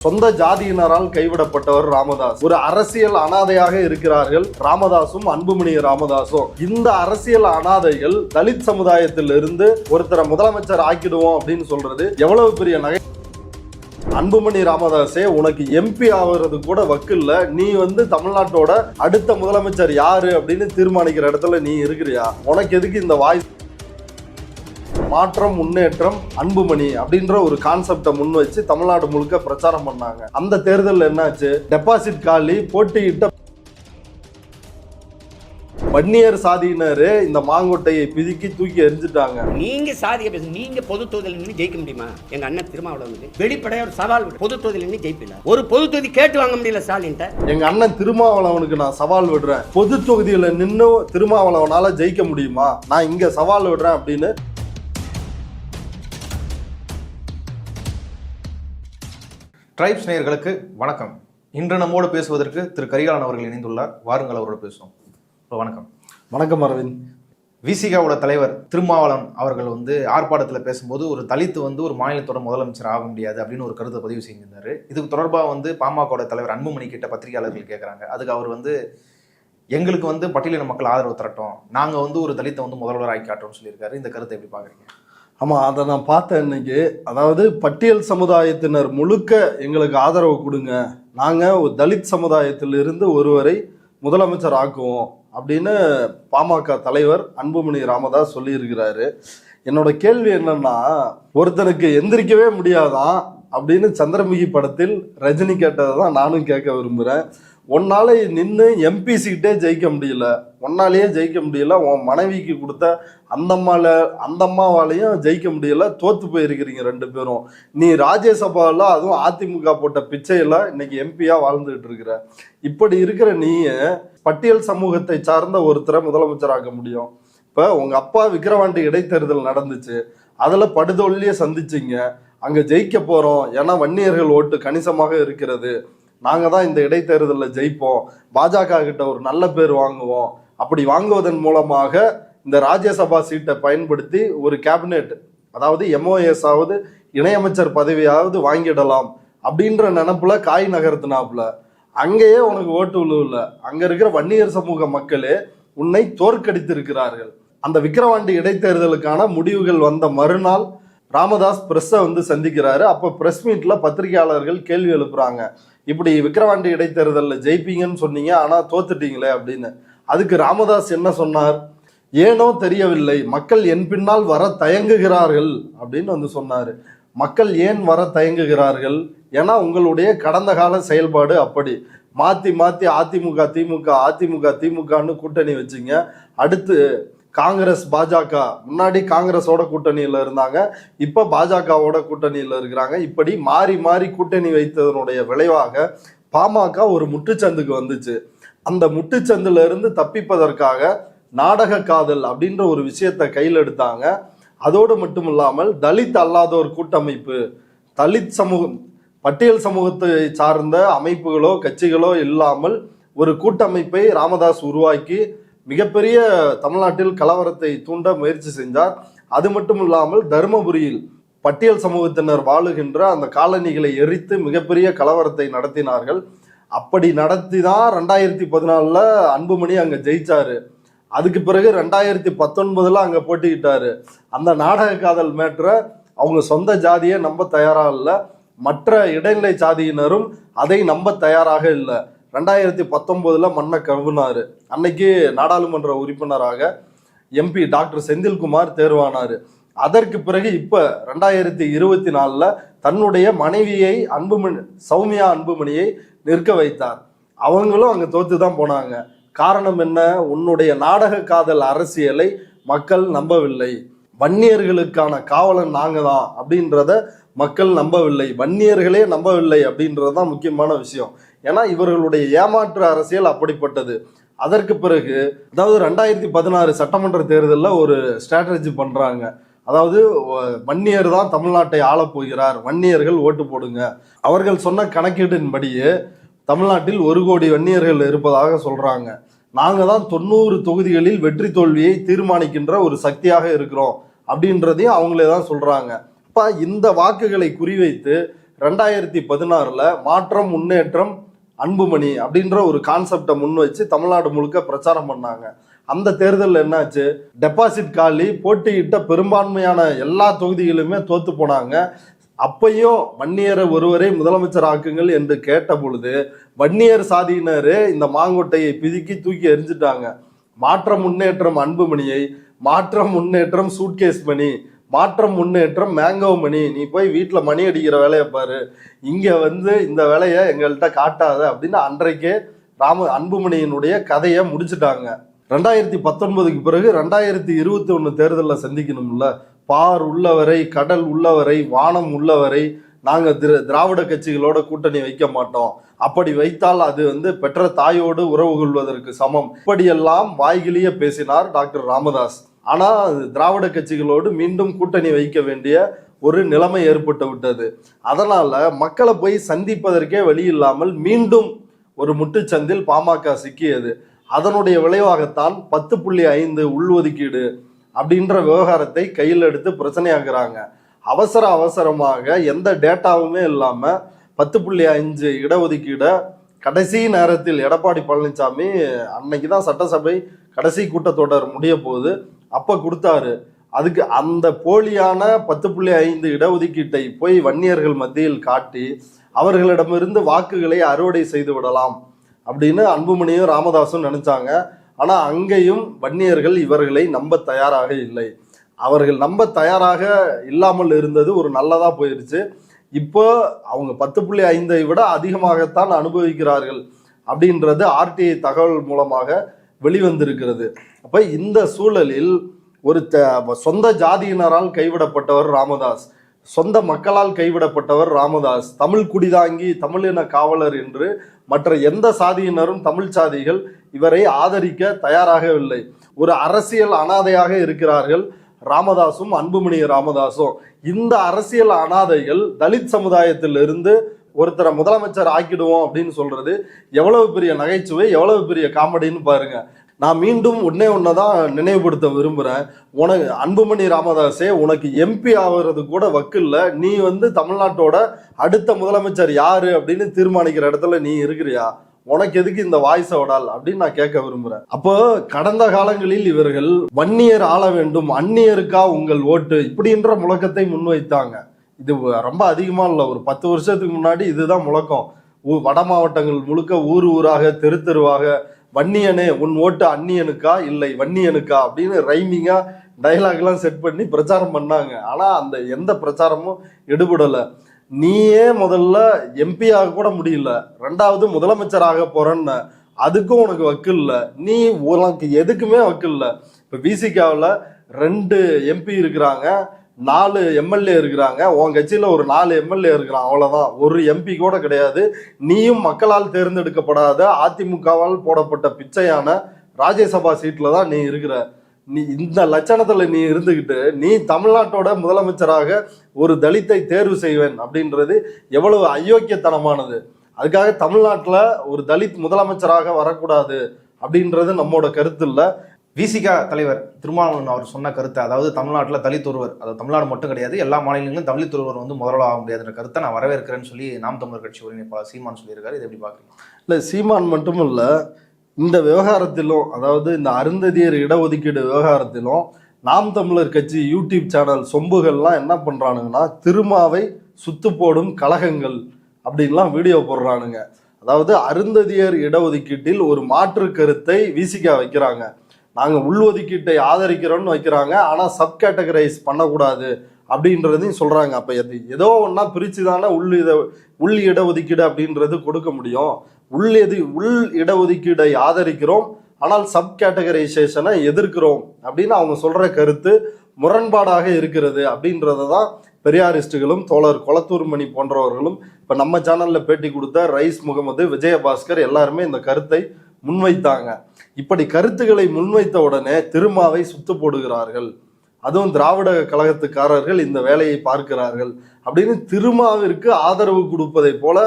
சொந்த ஜாதியினரால் கைவிடப்பட்டவர் ராமதாஸ். ஒரு அரசியல் அனாதையாக இருக்கிறார்கள் ராமதாசும் அன்புமணி ராமதாசும். இந்த அரசியல் அனாதைகள் தலித் சமுதாயத்தில் இருந்து ஒருத்தரை முதலமைச்சர் ஆக்கிடுவோம் அப்படின்னு சொல்றது எவ்வளவு பெரிய நகை. அன்புமணி ராமதாஸே, உனக்கு எம்பி ஆகிறது கூட வக்கில்ல, நீ தமிழ்நாட்டோட அடுத்த முதலமைச்சர் யாரு அப்படின்னு தீர்மானிக்கிற இடத்துல நீ இருக்கிறியா? உனக்கு எதுக்கு இந்த வாய்? மாற்றம் முன்னேற்றம் அன்புமணி அப்படின்ற ஒரு கான்செப்டை முன் வச்சு தமிழ்நாடு முழுக்க பிரச்சாரம் பண்ணாங்க. அந்த தேர்தலில் என்னாச்சு? டெபாசிட் காலி, போட்டியிட்ட வன்னியர் சாதியினர் இந்த மாங்கொட்டையை பிதுக்கி தூக்கி எரிஞ்சிட்டாங்க. நீங்க சாதியை பேச, நீங்க பொது தொகுதியில் ஜெயிக்க முடியுமா? எங்க அண்ணன் திருமாவளவன் வெளிப்படையா ஒரு சவால், பொது தொகுதியில் ஜெயிப்பில்ல, ஒரு பொது தொகுதி கேட்டு வாங்க முடியல ஸ்டாலின். எங்க அண்ணன் திருமாவளவனுக்கு நான் சவால் விடுறேன், பொது தொகுதியில நின்று திருமாவளவனால ஜெயிக்க முடியுமா, நான் இங்க சவால் விடுறேன் அப்படின்னு. ட்ரைப்ஸ் நேயர்களுக்கு வணக்கம். இன்று நம்மோடு பேசுவதற்கு திரு கரிகாலன் அவர்கள் இணைந்துள்ளார். வாருங்கள், அவரோட பேசுவோம். வணக்கம். வணக்கம் அரவிந்த். விசிகாவோட தலைவர் திருமாவளவன் அவர்கள் ஆர்ப்பாட்டத்தில் பேசும்போது ஒரு தலித்து ஒரு மாநிலத்தோட முதலமைச்சர் ஆக முடியாது அப்படின்னு ஒரு கருத்தை பதிவு செஞ்சிருந்தாரு. இதுக்கு தொடர்பாக பாமகவோட தலைவர் அன்புமணி கிட்ட பத்திரிகையாளர்கள் கேட்குறாங்க. அதுக்கு அவர் எங்களுக்கு பட்டியலின மக்கள் ஆதரவு திரட்டும், நாங்கள் ஒரு தலித்தை முதல்வர் ஆக்கி காட்டுறோம்னு சொல்லியிருக்காரு. இந்த கருத்தை எப்படி பார்க்குறீங்க? ஆமாம், அதை நான் பார்த்தேன் இன்னைக்கு. அதாவது பட்டியல் சமுதாயத்தினர் முழுக்க எங்களுக்கு ஆதரவு கொடுங்க, நாங்கள் ஒரு தலித் சமுதாயத்திலிருந்து ஒருவரை முதலமைச்சர் ஆக்குவோம் அப்படின்னு பாமக தலைவர் அன்புமணி ராமதாஸ் சொல்லியிருக்கிறாரு. என்னோட கேள்வி என்னன்னா, ஒருத்தனுக்கு எந்திரிக்கவே முடியாதான் அப்படின்னு சந்திரமுகி படத்தில் ரஜினி கேட்டதை தான் நானும் கேட்க விரும்புகிறேன். ஒன்னால நின்று எம்பி சீட்டே ஜெயிக்க முடியல, ஒன்னாலேயே ஜெயிக்க முடியல, உன் மனைவிக்கு கொடுத்த அந்த அம்மாவாலையும் ஜெயிக்க முடியல, தோத்து போயிருக்கிறீங்க ரெண்டு பேரும். நீ ராஜ்யசபாவில் அதுவும் அதிமுக போட்ட பிச்சையில இன்னைக்கு எம்பியா வாழ்ந்துகிட்டு இருக்கிற. இப்படி இருக்கிற நீ பட்டியல் சமூகத்தை சார்ந்த ஒருத்தரை முதலமைச்சராக்க முடியும்? இப்போ உங்க அப்பா விக்கிரவாண்டி இடைத்தேர்தல் நடந்துச்சு, அதுல படுதோல்லியே சந்திச்சிங்க, அங்க ஜெயிக்க போறோம் ஏன்னா வன்னியர்கள் ஓட்டு கணிசமாக இருக்கிறது, நாங்க தான் இந்த இடைத்தேர்தலில் ஜெயிப்போம், பாஜக கிட்ட ஒரு நல்ல பேர் வாங்குவோம், அப்படி வாங்குவதன் மூலமாக இந்த ராஜ்யசபா சீட்டை பயன்படுத்தி ஒரு கேபினெட், அதாவது MOS ஆவது இணையமைச்சர் பதவியாவது வாங்கிடலாம் அப்படின்ற நினைப்புல காய் நகர்த்தினாப்புல அங்கேயே உனக்கு ஓட்டு விழுவுல. அங்க இருக்கிற வன்னியர் சமூக மக்களே உன்னை தோற்கடித்திருக்கிறார்கள். அந்த விக்கிரவாண்டி இடைத்தேர்தலுக்கான முடிவுகள் வந்த மறுநாள் ராமதாஸ் பிரஸ்ஸை சந்திக்கிறாரு. அப்ப பிரஸ் மீட்ல பத்திரிகையாளர்கள் கேள்வி எழுப்புறாங்க, இப்படி விக்கிரவாண்டி இடைத்தேர்தலில் ஜெயிப்பீங்கன்னு சொன்னீங்க ஆனா தோத்துட்டீங்களே அப்படின்னு. அதுக்கு ராமதாஸ் என்ன சொன்னார்? ஏனோ தெரியவில்லை, மக்கள் என் பின்னால் வர தயங்குகிறார்கள் அப்படின்னு சொன்னாரு. மக்கள் ஏன் வர தயங்குகிறார்கள்? ஏன்னா உங்களுடைய கடந்த கால செயல்பாடு அப்படி மாத்தி மாத்தி அதிமுக திமுக அதிமுக திமுகன்னு கூட்டணி வச்சிங்க. அடுத்து காங்கிரஸ் பாஜக, முன்னாடி காங்கிரஸோட கூட்டணியில இருந்தாங்க, இப்ப பாஜகவோட கூட்டணியில இருக்கிறாங்க. இப்படி மாறி மாறி கூட்டணி வைத்ததனுடைய விளைவாக பாமக ஒரு முட்டுச்சந்துக்கு வந்துச்சு. அந்த முட்டுச்சந்துல இருந்து தப்பிப்பதற்காக நாடக காதல் அப்படின்ற ஒரு விஷயத்த கையில் எடுத்தாங்க. அதோடு மட்டும் இல்லாமல் தலித் அல்லாதோர் கூட்டமைப்பு, தலித் சமூகம், பட்டியல் சமூகத்தை சார்ந்த அமைப்புகளோ கட்சிகளோ இல்லாமல் ஒரு கூட்டமைப்பை ராமதாஸ் உருவாக்கி மிகப்பெரிய தமிழ்நாட்டில் கலவரத்தை தூண்ட முயற்சி செஞ்சார். அது மட்டும் இல்லாமல் தருமபுரியில் பட்டியல் சமூகத்தினர் வாழுகின்ற அந்த காலனிகளை எரித்து மிகப்பெரிய கலவரத்தை நடத்தினார்கள். அப்படி நடத்தி தான் 2014 அன்புமணி அங்க ஜெயிச்சாரு. அதுக்கு பிறகு 2019 அங்க போட்டிக்கிட்டாரு. அந்த நாடக காதல் மேட்டரை அவங்க சொந்த ஜாதியை நம்ப தயாரா இல்லை, மற்ற இடைநிலை சாதியினரும் அதை நம்ப தயாராக இல்லை. 2019 மண்ணை கவுனாரு. அன்னைக்கு நாடாளுமன்ற உறுப்பினராக MP டாக்டர் செந்தில்குமார் தேர்வானாரு. அதற்கு பிறகு இப்ப 2024 தன்னுடைய மனைவியை சௌமியா அன்புமணியை நிற்க வைத்தார். அவங்களும் அங்க தோத்துதான் போனாங்க. காரணம் என்ன? உன்னுடைய நாடக காதல் அரசியலை மக்கள் நம்பவில்லை. வன்னியர்களுக்கான காவலன் நாங்க தான் அப்படின்றத மக்கள் நம்பவில்லை, வன்னியர்களே நம்பவில்லை அப்படின்றதுதான் முக்கியமான விஷயம். ஏன்னா இவர்களுடைய ஏமாற்று அரசியல் அப்படிப்பட்டது. அதற்கு பிறகு அதாவது 2016 சட்டமன்ற தேர்தலில் ஒரு ஸ்ட்ராட்டஜி பண்றாங்க. அதாவது வன்னியர் தான் தமிழ்நாட்டை ஆளப்போகிறார், வன்னியர்கள் ஓட்டு போடுங்க. அவர்கள் சொன்ன கணக்கீட்டின்படியே தமிழ்நாட்டில் 1 கோடி வன்னியர்கள் இருப்பதாக சொல்றாங்க. நாங்க தான் 90 தொகுதிகளில் வெற்றி தோல்வியை தீர்மானிக்கின்ற ஒரு சக்தியாக இருக்கிறோம் அப்படின்றதையும் அவங்களே தான் சொல்றாங்க. அப்ப இந்த வாக்குகளை குறிவைத்து 2016 மாற்றம் முன்னேற்றம் அன்புமணி அப்படின்ற ஒரு கான்செப்டை முன் வச்சு தமிழ்நாடு முழுக்க பிரச்சாரம் பண்ணாங்க. அந்த தேர்தலில் என்னாச்சு, டெபாசிட் காலி, போட்டியிட்ட பெரும்பான்மையான எல்லா தொகுதிகளுமே தோத்து போனாங்க. அப்பையும் வன்னியரை ஒருவரை முதலமைச்சர் ஆக்குங்கள் என்று கேட்ட பொழுது வன்னியர் சாதியினரே இந்த மாங்கொட்டையை பிதுக்கி தூக்கி எரிஞ்சிட்டாங்க. மாற்றம் முன்னேற்றம் அன்புமணியை, மாற்றம் முன்னேற்றம் சூட்கேஸ் மணி, மாற்றம் முன்னேற்றம் மேங்கோ மணி, நீ போய் வீட்டில் மணி அடிக்கிற வேலையை பாரு, இங்கே இந்த வேலையை எங்கள்கிட்ட காட்டாத அப்படின்னு அன்றைக்கே அன்புமணியினுடைய கதையை முடிச்சுட்டாங்க. 2019க்கு பிறகு 2021 தேர்தலில் சந்திக்கணும்ல. பார் உள்ளவரை, கடல் உள்ளவரை, வானம் உள்ளவரை நாங்கள் திராவிட கட்சிகளோட கூட்டணி வைக்க மாட்டோம், அப்படி வைத்தால் அது பெற்ற தாயோடு உறவு கொள்வதற்கு சமம், இப்படியெல்லாம் வாய்கிலிய பேசினார் டாக்டர் ராமதாஸ். ஆனால் திராவிட கட்சிகளோடு மீண்டும் கூட்டணி வைக்க வேண்டிய ஒரு நிலைமை ஏற்பட்டு விட்டது. அதனால மக்களை போய் சந்திப்பதற்கே வழி இல்லாமல் மீண்டும் ஒரு முட்டுச்சந்தில் பாமக சிக்கியது. அதனுடைய விளைவாகத்தான் 10.5 உள்ஒதுக்கீடு அப்படின்ற விவகாரத்தை கையில் எடுத்து பிரச்சனையாக்குறாங்க. அவசரமாக எந்த டேட்டாவுமே இல்லாம 10.5 இடஒதுக்கீடை கடைசி நேரத்தில் எடப்பாடி பழனிசாமி அன்னைக்கு தான் சட்டசபை கடைசி கூட்டத்தொடர் முடிய போகுது, அப்ப கொடுத்தாரு. அதுக்கு அந்த போலியான 10.5 இடஒதுக்கீட்டை போய் வன்னியர்கள் மத்தியில் காட்டி அவர்களிடமிருந்து வாக்குகளை அறுவடை செய்து விடலாம் அப்படின்னு அன்புமணியும் ராமதாசும் நினைச்சாங்க. ஆனா அங்கேயும் வன்னியர்கள் இவர்களை நம்ப தயாராக இல்லை. அவர்கள் நம்ப தயாராக இல்லாமல் இருந்தது ஒரு நல்லதா போயிருச்சு. இப்போ அவங்க 10.5 விட அதிகமாகத்தான் அனுபவிக்கிறார்கள் அப்படின்றது ஆர்டிஐ தகவல் மூலமாக வெளிவந்திருக்கிறது. அப்ப இந்த சூழலில் ஒரு சொந்த ஜாதியினரால் கைவிடப்பட்டவர் ராமதாஸ், சொந்த மக்களால் கைவிடப்பட்டவர் ராமதாஸ், தமிழ் குடிதாங்கி தமிழின காவலர் என்று மற்ற எந்த சாதியினரும் தமிழ் சாதிகள் இவரை ஆதரிக்க தயாராகவில்லை. ஒரு அரசியல் அனாதையாக இருக்கிறார்கள் ராமதாசும் அன்புமணி ராமதாசும். இந்த அரசியல் அனாதைகள் தலித் சமுதாயத்தில் இருந்து ஒருத்தரை முதலமைச்சர் ஆக்கிடுவோம் அப்படின்னு சொல்றது எவ்வளவு பெரிய நகைச்சுவை, எவ்வளவு பெரிய காமெடின்னு பாருங்க. நான் மீண்டும் ஒன்னதான் நினைவுபடுத்த விரும்புறேன். உனக்கு அன்புமணி ராமதாஸே, உனக்கு எம்பி ஆகிறது கூட வக்கில்ல, நீ தமிழ்நாட்டோட அடுத்த முதலமைச்சர் யாரு அப்படின்னு தீர்மானிக்கிற இடத்துல நீ இருக்கிறியா? உனக்கு எதுக்கு இந்த வாய்ஸ் ஓடால் அப்படின்னு நான் கேட்க விரும்புறேன். அப்போ கடந்த காலங்களில் இவர்கள் வன்னியர் ஆள வேண்டும், அந்நியருக்கா உங்கள் ஓட்டு இப்படின்ற முழக்கத்தை முன்வைத்தாங்க. இது ரொம்ப அதிகமா இல்லை, ஒரு 10 வருஷத்துக்கு முன்னாடி இதுதான் முழக்கம். வட மாவட்டங்கள் முழுக்க ஊராக தெருவாக வன்னியனே உன் ஓட்டு அந்நியனுக்கா இல்லை வன்னியனுக்கா அப்படின்னு ரைமிங்கா டைலாக் எல்லாம் செட் பண்ணி பிரச்சாரம் பண்ணாங்க. ஆனா அந்த எந்த பிரச்சாரமும் எடுபடலை. நீயே முதல்ல எம்பியாக கூட முடியல, 2வது முதலமைச்சராக போறேன்னு, அதுக்கும் உனக்கு வக்கில்ல, நீ உனக்கு எதுக்குமே வக்கில்ல. இப்ப விசிகாவில் 2 எம்பி இருக்கிறாங்க, 4 எம்எல்ஏ இருக்கிறாங்க, உன் கட்சியில ஒரு 4 எம்எல்ஏ இருக்கிறான், அவ்வளவுதான், ஒரு எம்பி கூட கிடையாது. நீயும் மக்களால் தேர்ந்தெடுக்கப்படாத அதிமுகவால் போடப்பட்ட பிச்சையான ராஜ்யசபா சீட்ல தான் நீ இருக்கிற. நீ இந்த லட்சணத்துல நீ இருந்துகிட்டு நீ தமிழ்நாட்டோட முதலமைச்சராக ஒரு தலித்தை தேர்வு செய்வேன் அப்படின்றது எவ்வளவு அயோக்கியத்தனமானது. அதுக்காக தமிழ்நாட்டுல ஒரு தலித் முதலமைச்சராக வரக்கூடாது அப்படின்றது நம்மோட கருத்து இல்ல. விசிகா தலைவர் திருமாவளவன் அவர் சொன்ன கருத்தை, அதாவது தமிழ்நாட்டில் தலித் ஒருவர், அதாவது தமிழ்நாடு மட்டும் கிடையாது எல்லா மாநிலங்களிலும் தலித் ஒருவர் முதல்வர் ஆக முடியாதுன்ற கருத்தை நான் வரவேற்கிறேன்னு சொல்லி நாம் தமிழர் கட்சி ஒருங்கிணைப்பாளர் சீமான் சொல்லியிருக்காரு. இதை எப்படி பார்க்குறீங்க? இல்லை, சீமான் மட்டும் இல்லை, இந்த விவகாரத்திலும், அதாவது இந்த அருந்ததியர் இடஒதுக்கீடு விவகாரத்திலும் நாம் தமிழர் கட்சி யூடியூப் சேனல் சொம்புகள்லாம் என்ன பண்றானுங்கன்னா திருமாவை சுத்து போடும் கழகங்கள் அப்படின்லாம் வீடியோ போடுறானுங்க. அதாவது அருந்ததியர் இடஒதுக்கீட்டில் ஒரு மாற்று கருத்தை விசிகா வைக்கிறாங்க. நாங்க உள்ஒதுக்கீட்டை ஆதரிக்கிறோம்னு வைக்கிறாங்க, ஆனா சப் கேட்டகரைஸ் பண்ணக்கூடாது அப்படின்றதையும் சொல்றாங்க. அப்ப ஏதோ ஒன்னா பிரிச்சு தானே உள் இடஒதுக்கீடு அப்படின்றது கொடுக்க முடியும். உள் இடஒதுக்கீடை ஆதரிக்கிறோம், ஆனால் சப் கேட்டகரைசேஷனை எதிர்க்கிறோம் அப்படின்னு அவங்க சொல்ற கருத்து முரண்பாடாக இருக்கிறது அப்படின்றதான் பெரியாரிஸ்டுகளும் தோழர் கொளத்தூர்மணி போன்றவர்களும் இப்ப நம்ம சேனல்ல பேட்டி கொடுத்த ரைஸ் முகமது, விஜயபாஸ்கர் எல்லாருமே இந்த கருத்தை முன்வைத்தாங்க. இப்படி கருத்துக்களை முன்வைத்த உடனே திருமாவை சுத்து போடுகிறார்கள், அதுவும் திராவிட கழகத்துக்காரர்கள் இந்த வேலையை பார்க்கிறார்கள் அப்படின்னு திருமாவிற்கு ஆதரவு கொடுப்பதை போல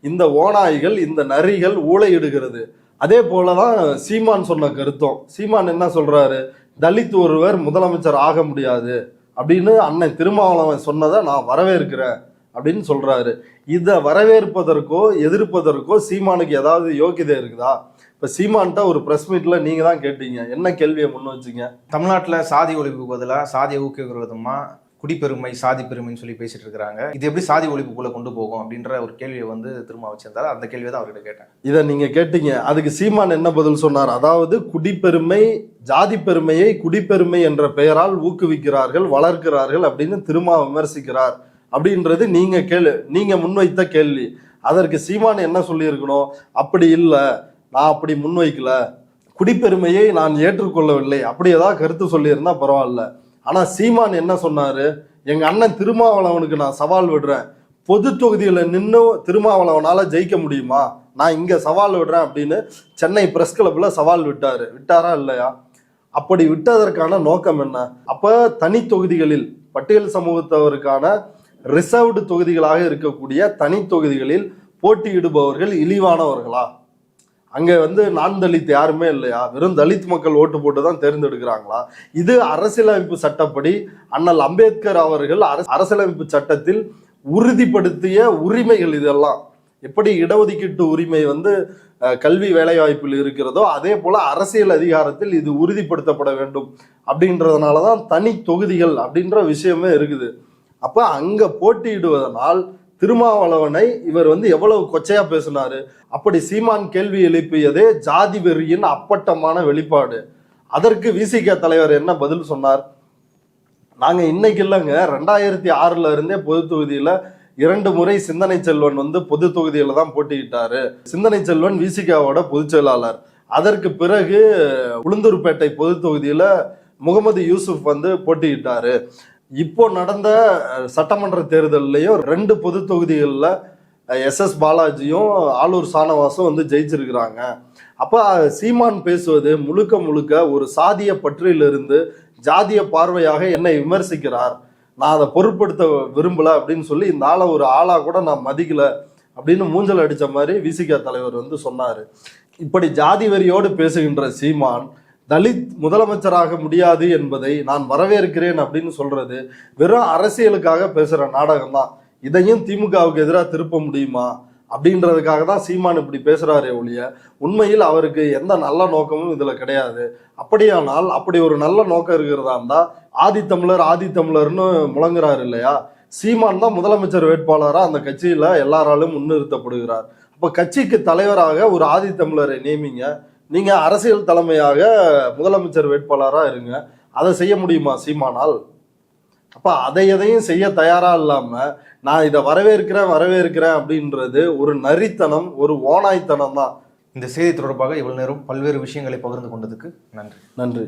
இந்த ஓநாய்கள், இந்த நரிகள் ஊளையிடுகிறது. அதே போலதான் சீமான் சொன்ன கருத்தும். சீமான் என்ன சொல்றாரு, தலித் ஒருவர் முதலமைச்சர் ஆக முடியாது அப்படின்னு அண்ணன் திருமாவளவன் சொன்னதை நான் வரவேற்கிறேன் அப்படின்னு சொல்றாரு. இதை வரவேற்பதற்கோ எதிர்ப்பதற்கோ சீமானுக்கு ஏதாவது யோக்கியதை இருக்குதா? இப்ப சீமான்ட்ட ஒரு பிரஸ் மீட்ல நீங்க தான் கேட்டீங்க, என்ன கேள்வியை முன் வச்சீங்க? தமிழ்நாட்டுல சாதி ஒழிப்புக்கு பதிலாக சாதியை ஊக்குவிக்கிற விதமா குடிப்பெருமை சாதி பெருமைன்னு சொல்லி பேசிட்டு இருக்காங்க. இது எப்படி சாதி ஒழிப்புக்குள்ள கொண்டு போகும் அப்படின்ற ஒரு கேள்வியை வந்து திரும்ப வச்சிருந்தாரு. அந்த கேள்வியை தான் அவர்கிட்ட கேட்டேன். இதை நீங்க கேட்டீங்க, அதுக்கு சீமான் என்ன பதில் சொன்னார்? அதாவது குடிப்பெருமை ஜாதி பெருமையை குடிப்பெருமை என்ற பெயரால் ஊக்குவிக்கிறார்கள், வளர்க்கிறார்கள் அப்படின்னு திரும்ப விமர்சிக்கிறார் அப்படின்றது நீங்க முன்வைத்த கேள்வி. அதற்கு சீமான் என்ன சொல்லியிருக்கணும்? அப்படி இல்லை, நான் அப்படி முன்வைக்கல, குடிப்பெருமையை நான் ஏற்றுக்கொள்ளவில்லை, அப்படி ஏதாவது கருத்து சொல்லியிருந்தா பரவாயில்ல. ஆனா சீமான் என்ன சொன்னாரு? எங்க அண்ணன் திருமாவளவனுக்கு நான் சவால் விடுறேன், பொது தொகுதியில நின்று திருமாவளவனால ஜெயிக்க முடியுமா, நான் இங்க சவால் விடுறேன் அப்படின்னு சென்னை பிரஸ் கிளப்ல சவால் விட்டாரா இல்லையா? அப்படி விட்டதற்கான நோக்கம் என்ன? அப்ப தனி தொகுதிகளில் பட்டியல் சமூகத்தவருக்கான ரிசர்வ்டு தொகுதிகளாக இருக்கக்கூடிய தனி தொகுதிகளில் போட்டியிடுபவர்கள் இழிவானவர்களா? அங்க வந்து நான் தலித் யாருமே இல்லையா? வெறும் தலித் மக்கள் ஓட்டு போட்டு தான் தேர்ந்தெடுக்கிறாங்களா? இது அரசியலமைப்பு சட்டப்படி அண்ணல் அம்பேத்கர் அவர்கள் அரசியலமைப்பு சட்டத்தில் உறுதிப்படுத்திய உரிமைகள். இதெல்லாம் எப்படி இடஒதுக்கீட்டு உரிமை வந்து கல்வி வேலைவாய்ப்பில் இருக்கிறதோ அதே போல அரசியல் அதிகாரத்தில் இது உறுதிப்படுத்தப்பட வேண்டும் அப்படின்றதுனாலதான் தனி தொகுதிகள் அப்படின்ற விஷயமே இருக்குது. அப்ப அங்க போட்டியிடுவதனால் திருமாவளவனை இவர் வந்து எவ்வளவு கொச்சையா பேசினாரு. அப்படி சீமான் கேள்வி எழுப்பியதே ஜாதி வெறியின் அப்பட்டமான வெளிப்பாடு. அதற்கு விசிக தலைவர் என்ன பதில் சொன்னார்? நாங்க இன்னைக்கு இல்லைங்க, 2006 இருந்தே பொது தொகுதியில 2 முறை சிந்தனை செல்வன் வந்து பொது தொகுதியில தான் போட்டியிட்டாரு. சிந்தனை செல்வன் விசிகாவோட பொதுச் செயலாளர். அதற்கு பிறகு உளுந்தூர்பேட்டை பொது தொகுதியில முகமது யூசுப் வந்து போட்டியிட்டாரு. இப்போ நடந்த சட்டமன்ற தேர்தலையும் 2 பொது தொகுதிகளில் SS பாலாஜியும் ஆலூர் சானவாசும் வந்து ஜெயிச்சிருக்கிறாங்க. அப்ப சீமான் பேசுவது முழுக்க முழுக்க ஒரு சாதிய பற்றிலிருந்து ஜாதிய பார்வையாக என்னை விமர்சிக்கிறார், நான் அதை பொருட்படுத்த விரும்பல அப்படின்னு சொல்லி இந்த ஆளை ஒரு ஆளா கூட நான் மதிக்கல அப்படின்னு மூஞ்சல் அடிச்ச மாதிரி விசிக தலைவர் வந்து சொன்னாரு. இப்படி ஜாதி வெறியோடு பேசுகின்ற சீமான் தலித் முதலமைச்சராக முடியாது என்பதை நான் வரவேற்கிறேன் அப்படின்னு சொல்றது வெறும் அரசியலுக்காக பேசுற நாடகம் தான். இதையும் திமுகவுக்கு எதிராக திருப்ப முடியுமா அப்படின்றதுக்காக தான் சீமான் இப்படி பேசுறாரே ஒழிய உண்மையில் அவருக்கு எந்த நல்ல நோக்கமும் இதுல கிடையாது. அப்படியானால் அப்படி ஒரு நல்ல நோக்கம் இருக்கிறதா இருந்தா ஆதித்தமிழர்னு முழங்குறாரு இல்லையா? சீமான் தான் முதலமைச்சர் வேட்பாளரா அந்த கட்சியில எல்லாராலும் முன்னிறுத்தப்படுகிறார். அப்ப கட்சிக்கு தலைவராக ஒரு ஆதித்தமிழரை நியமிங்க, நீங்க அரசியல் தலைமையாக முதலமைச்சர் வேட்பாளரா இருங்க. அதை செய்ய முடியுமா சீமானால்? அப்ப அதை எதையும் செய்ய தயாரா இல்லாம நான் இதை வரவேற்கிறேன் அப்படின்றது ஒரு நரித்தனம், ஒரு ஓனாய்த்தனம் தான். இந்த செய்தி தொடர்பாக இவ்வளவு நேரம் பல்வேறு விஷயங்களை பகிர்ந்து கொண்டதுக்கு நன்றி. நன்றி.